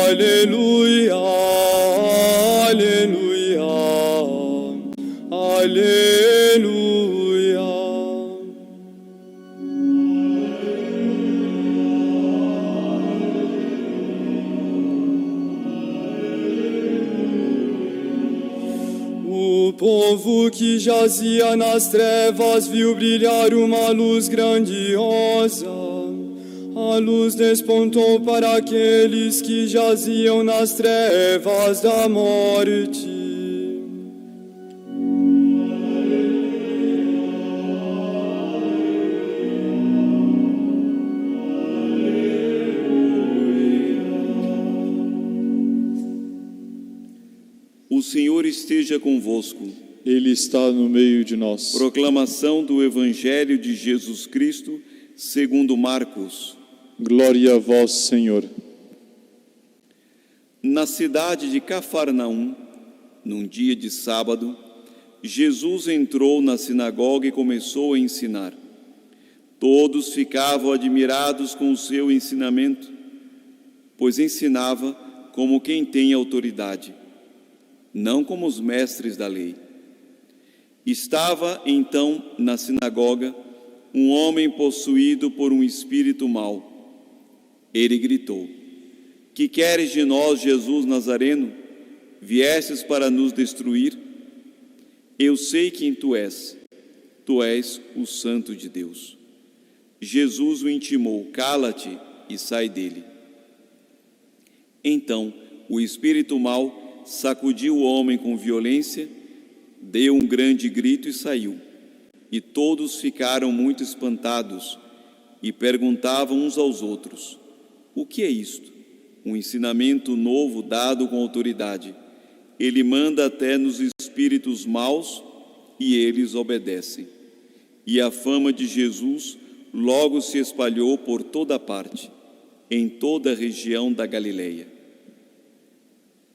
Aleluia, aleluia, aleluia. O povo que jazia nas trevas viu brilhar uma luz grandiosa. A luz despontou para aqueles que jaziam nas trevas da morte. O Senhor esteja convosco. Ele está no meio de nós. Proclamação do Evangelho de Jesus Cristo, segundo Marcos. Glória a vós, Senhor. Na cidade de Cafarnaum, num dia de sábado, Jesus entrou na sinagoga e começou a ensinar. Todos ficavam admirados com o seu ensinamento, pois ensinava como quem tem autoridade, não como os mestres da lei. Estava então na sinagoga um homem possuído por um espírito mau. Ele gritou: Que queres de nós, Jesus Nazareno? Viestes para nos destruir? Eu sei quem tu és o Santo de Deus. Jesus o intimou: Cala-te e sai dele. Então o espírito mau sacudiu o homem com violência, deu um grande grito e saiu. E todos ficaram muito espantados e perguntavam uns aos outros: O que é isto? Um ensinamento novo dado com autoridade. Ele manda até nos espíritos maus e eles obedecem. E a fama de Jesus logo se espalhou por toda parte, em toda a região da Galileia.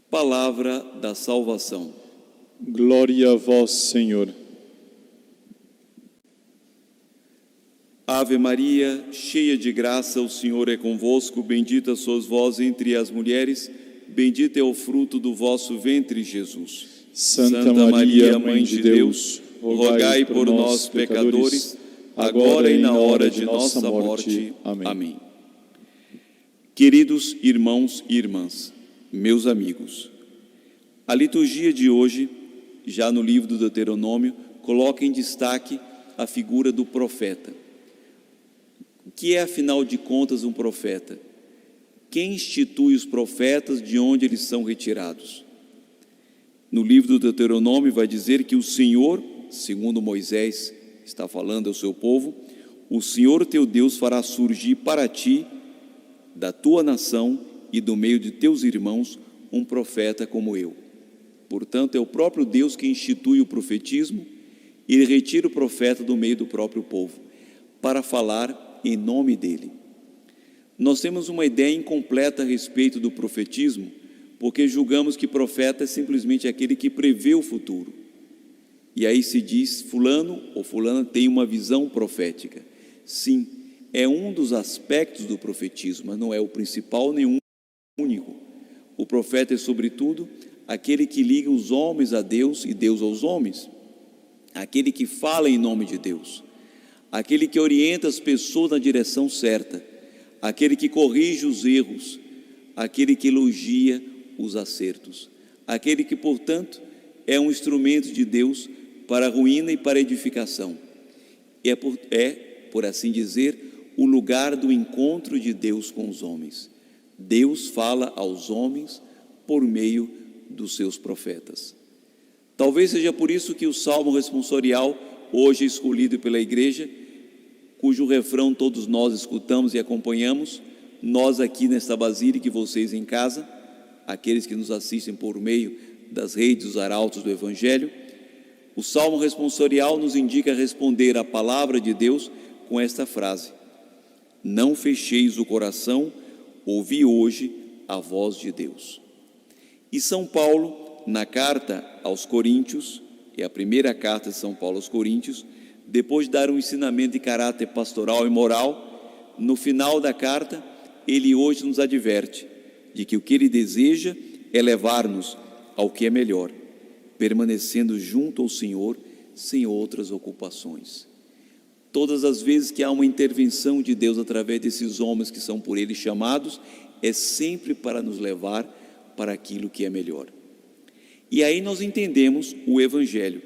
Palavra da salvação. Glória a vós, Senhor. Ave Maria, cheia de graça, o Senhor é convosco. Bendita sois vós entre as mulheres, bendito é o fruto do vosso ventre, Jesus. Santa Maria, Mãe de Deus, rogai por nós, pecadores, agora e na hora de nossa morte. Amém. Queridos irmãos e irmãs, meus amigos, a liturgia de hoje, já no livro do Deuteronômio, coloca em destaque a figura do profeta. O que é, afinal de contas, um profeta? Quem institui os profetas, de onde eles são retirados? No livro do Deuteronômio vai dizer que o Senhor, segundo Moisés está falando ao seu povo, o Senhor teu Deus fará surgir para ti, da tua nação e do meio de teus irmãos, um profeta como eu. Portanto, é o próprio Deus que institui o profetismo e ele retira o profeta do meio do próprio povo, para falar em nome dele. Nós temos uma ideia incompleta a respeito do profetismo, porque julgamos que profeta é simplesmente aquele que prevê o futuro. E aí se diz, fulano ou fulana tem uma visão profética. Sim, é um dos aspectos do profetismo, mas não é o principal nem o único. O profeta é, sobretudo, aquele que liga os homens a Deus e Deus aos homens, aquele que fala em nome de Deus, aquele que orienta as pessoas na direção certa, aquele que corrige os erros, aquele que elogia os acertos, aquele que, portanto, é um instrumento de Deus para a ruína e para a edificação. Por assim dizer, o lugar do encontro de Deus com os homens. Deus fala aos homens por meio dos seus profetas. Talvez seja por isso que o Salmo responsorial, hoje escolhido pela igreja, cujo refrão todos nós escutamos e acompanhamos, nós aqui nesta basílica e vocês em casa, aqueles que nos assistem por meio das redes, dos arautos do Evangelho, o Salmo responsorial nos indica responder à palavra de Deus com esta frase: Não fecheis o coração, ouvi hoje a voz de Deus. E São Paulo, na carta aos Coríntios, é a primeira carta de São Paulo aos Coríntios, depois de dar um ensinamento de caráter pastoral e moral, no final da carta, ele hoje nos adverte: de que o que Ele deseja é levar-nos ao que é melhor, permanecendo junto ao Senhor sem outras ocupações. Todas as vezes que há uma intervenção de Deus através desses homens que são por Ele chamados, é sempre para nos levar para aquilo que é melhor. E aí nós entendemos o Evangelho,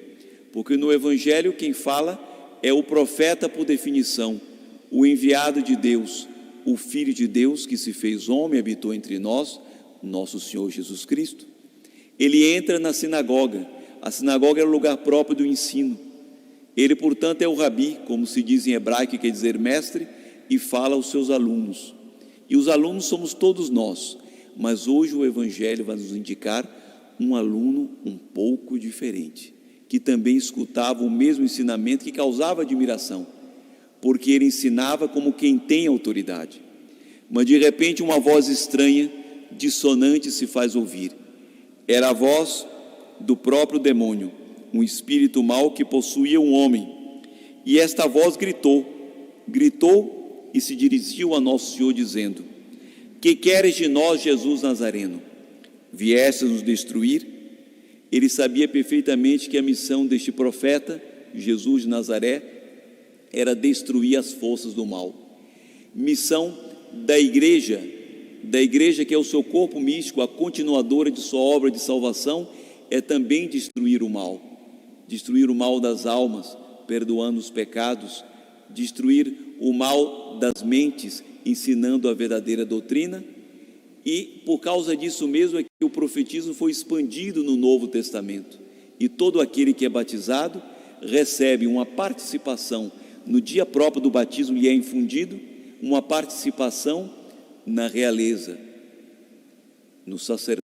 porque no Evangelho quem fala é o profeta por definição, o enviado de Deus, o Filho de Deus que se fez homem e habitou entre nós, nosso Senhor Jesus Cristo. Ele entra na sinagoga. A sinagoga era o lugar próprio do ensino. Ele, portanto, é o rabi, como se diz em hebraico, que quer dizer mestre, e fala aos seus alunos. E os alunos somos todos nós, mas hoje o Evangelho vai nos indicar um aluno um pouco diferente, que também escutava o mesmo ensinamento que causava admiração, porque ele ensinava como quem tem autoridade. Mas de repente uma voz estranha, dissonante se faz ouvir. Era a voz do próprio demônio, um espírito mau que possuía um homem. E esta voz gritou e se dirigiu a nosso Senhor dizendo: que queres de nós, Jesus Nazareno? Vieste nos destruir? Ele sabia perfeitamente que a missão deste profeta, Jesus de Nazaré, era destruir as forças do mal. Missão da igreja que é o seu corpo místico, a continuadora de sua obra de salvação, é também destruir o mal das almas, perdoando os pecados, destruir o mal das mentes, ensinando a verdadeira doutrina. E por causa disso mesmo é que o profetismo foi expandido no Novo Testamento, e todo aquele que é batizado recebe uma participação no dia próprio do batismo, lhe é infundido uma participação na realeza, no sacerdócio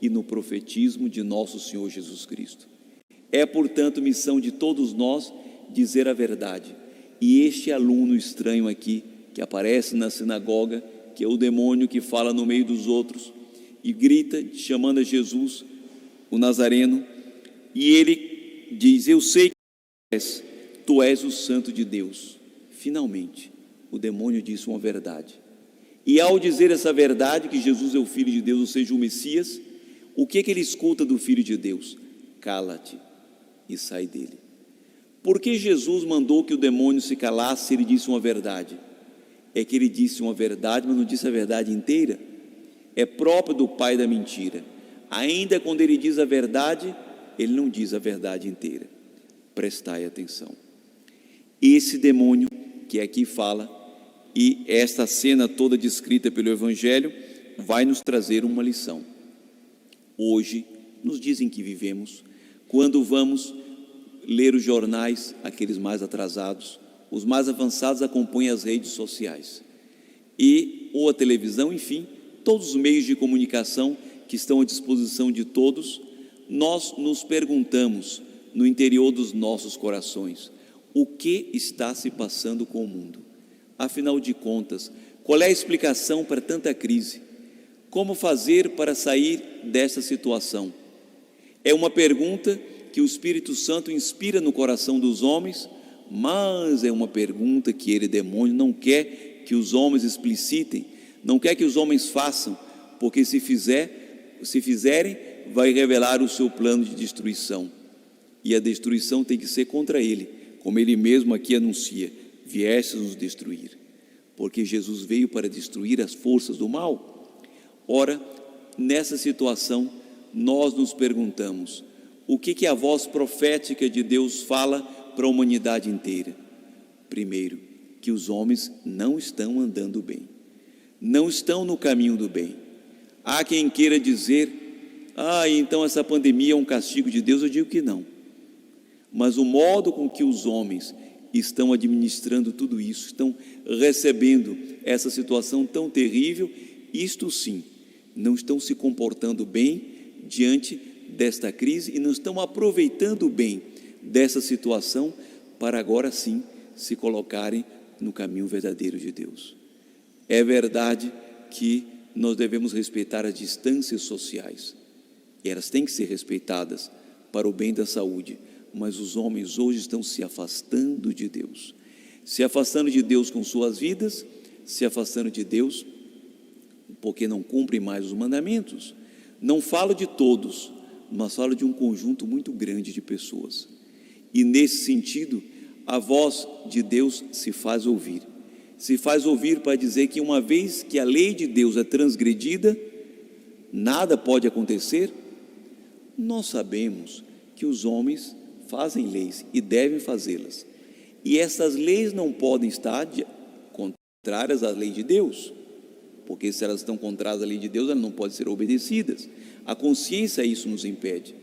e no profetismo de nosso Senhor Jesus Cristo. É, portanto, missão de todos nós dizer a verdade. E este aluno estranho aqui, que aparece na sinagoga, que é o demônio que fala no meio dos outros e grita, chamando a Jesus, o Nazareno, e ele diz: eu sei que tu és o Santo de Deus. Finalmente, o demônio disse uma verdade. E ao dizer essa verdade, que Jesus é o Filho de Deus, ou seja, o Messias, o que ele escuta do Filho de Deus? Cala-te e sai dele. Por que Jesus mandou que o demônio se calasse se ele disse uma verdade? É que ele disse uma verdade, mas não disse a verdade inteira. É próprio do pai da mentira. Ainda quando ele diz a verdade, ele não diz a verdade inteira. Prestai atenção. Esse demônio que aqui fala, e esta cena toda descrita pelo Evangelho, vai nos trazer uma lição. Hoje, nos dizem que vivemos, quando vamos ler os jornais, aqueles mais atrasados, os mais avançados acompanham as redes sociais, ou a televisão, enfim, todos os meios de comunicação que estão à disposição de todos. Nós nos perguntamos, no interior dos nossos corações, o que está se passando com o mundo? Afinal de contas, qual é a explicação para tanta crise? Como fazer para sair dessa situação? É uma pergunta que o Espírito Santo inspira no coração dos homens, mas é uma pergunta que ele, demônio, não quer que os homens explicitem, não quer que os homens façam, porque se fizerem, vai revelar o seu plano de destruição, e a destruição tem que ser contra ele, como ele mesmo aqui anuncia: vieste nos destruir, porque Jesus veio para destruir as forças do mal. Ora, nessa situação, nós nos perguntamos: o que a voz profética de Deus fala para a humanidade inteira? Primeiro, que os homens não estão andando bem, não estão no caminho do bem. Há quem queira dizer: então essa pandemia é um castigo de Deus. Eu digo que não, mas o modo com que os homens estão administrando tudo isso, estão recebendo essa situação tão terrível, isto sim, não estão se comportando bem diante desta crise e não estão aproveitando bem dessa situação para agora sim se colocarem no caminho verdadeiro de Deus. É verdade que nós devemos respeitar as distâncias sociais, e elas têm que ser respeitadas para o bem da saúde, mas os homens hoje estão se afastando de Deus com suas vidas, se afastando de Deus, porque não cumprem mais os mandamentos. Não falo de todos, mas falo de um conjunto muito grande de pessoas. E nesse sentido, a voz de Deus se faz ouvir. Se faz ouvir para dizer que uma vez que a lei de Deus é transgredida, nada pode acontecer. Nós sabemos que os homens fazem leis e devem fazê-las. E essas leis não podem estar contrárias à lei de Deus, porque se elas estão contrárias à lei de Deus, elas não podem ser obedecidas. A consciência, isso nos impede.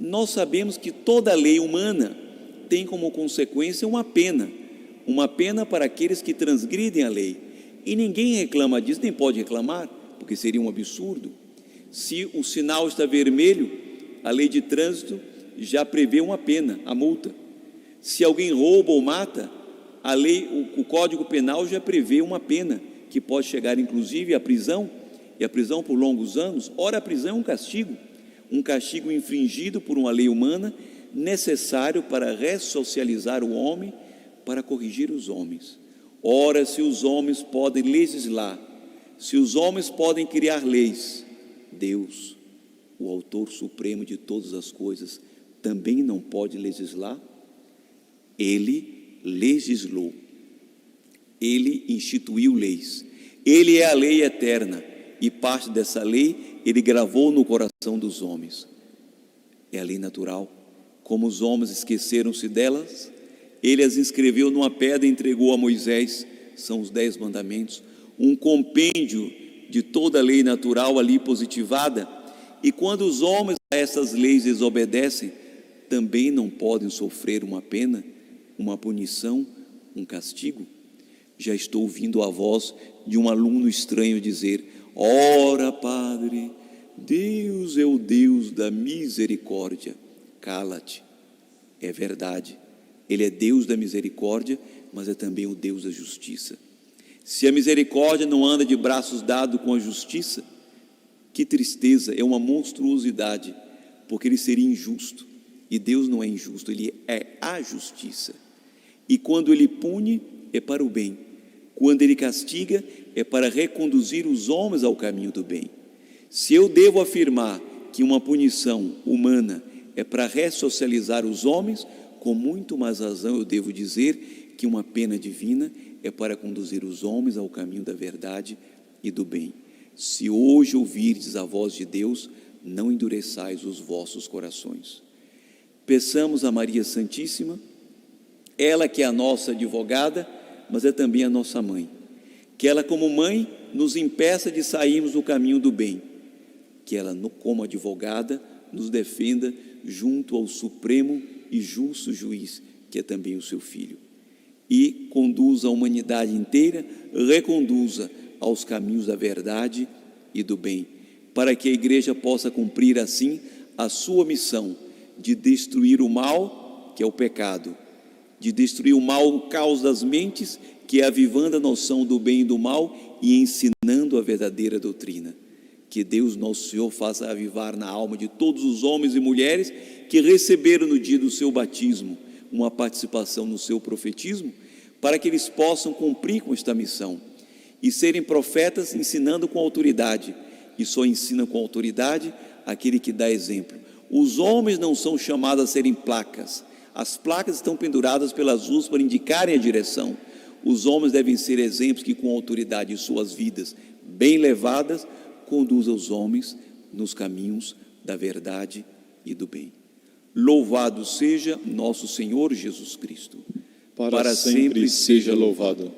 Nós sabemos que toda lei humana tem como consequência uma pena para aqueles que transgridem a lei. E ninguém reclama disso, nem pode reclamar, porque seria um absurdo. Se o sinal está vermelho, a lei de trânsito já prevê uma pena, a multa. Se alguém rouba ou mata, a lei, o Código Penal já prevê uma pena, que pode chegar inclusive à prisão, e a prisão por longos anos. Ora, a prisão é um castigo infringido por uma lei humana, necessário para ressocializar o homem, para corrigir os homens. Ora, se os homens podem legislar, se os homens podem criar leis, Deus, o autor supremo de todas as coisas, também não pode legislar? Ele legislou, ele instituiu leis, ele é a lei eterna, e parte dessa lei ele gravou no coração dos homens. É a lei natural. Como os homens esqueceram-se delas, ele as inscreveu numa pedra e entregou a Moisés. São os 10 mandamentos, um compêndio de toda a lei natural ali positivada. E quando os homens a essas leis desobedecem, também não podem sofrer uma pena, uma punição, um castigo. Já estou ouvindo a voz de um aluno estranho dizer: ora, Padre, Deus é o Deus da misericórdia. Cala-te. É verdade, Ele é Deus da misericórdia, mas é também o Deus da justiça. Se a misericórdia não anda de braços dados com a justiça, que tristeza, é uma monstruosidade, porque Ele seria injusto, e Deus não é injusto, Ele é a justiça. E quando Ele pune, é para o bem. Quando Ele castiga, é para reconduzir os homens ao caminho do bem. Se eu devo afirmar que uma punição humana é para ressocializar os homens, com muito mais razão eu devo dizer que uma pena divina é para conduzir os homens ao caminho da verdade e do bem. Se hoje ouvirdes a voz de Deus, não endureçais os vossos corações. Peçamos a Maria Santíssima, ela que é a nossa advogada, mas é também a nossa mãe, que ela como mãe nos impeça de sairmos do caminho do bem, que ela como advogada nos defenda junto ao supremo e justo juiz, que é também o seu Filho, e conduza a humanidade inteira, reconduza aos caminhos da verdade e do bem, para que a Igreja possa cumprir assim a sua missão de destruir o mal, que é o pecado, de destruir o mal, o caos das mentes, que é avivando a noção do bem e do mal e ensinando a verdadeira doutrina. Que Deus nosso Senhor faça avivar na alma de todos os homens e mulheres que receberam no dia do seu batismo uma participação no seu profetismo, para que eles possam cumprir com esta missão e serem profetas ensinando com autoridade, e só ensina com autoridade aquele que dá exemplo. Os homens não são chamados a serem placas, as placas estão penduradas pelas ruas para indicarem a direção. Os homens devem ser exemplos que com autoridade em suas vidas bem levadas, conduzam os homens nos caminhos da verdade e do bem. Louvado seja nosso Senhor Jesus Cristo. Para sempre seja louvado.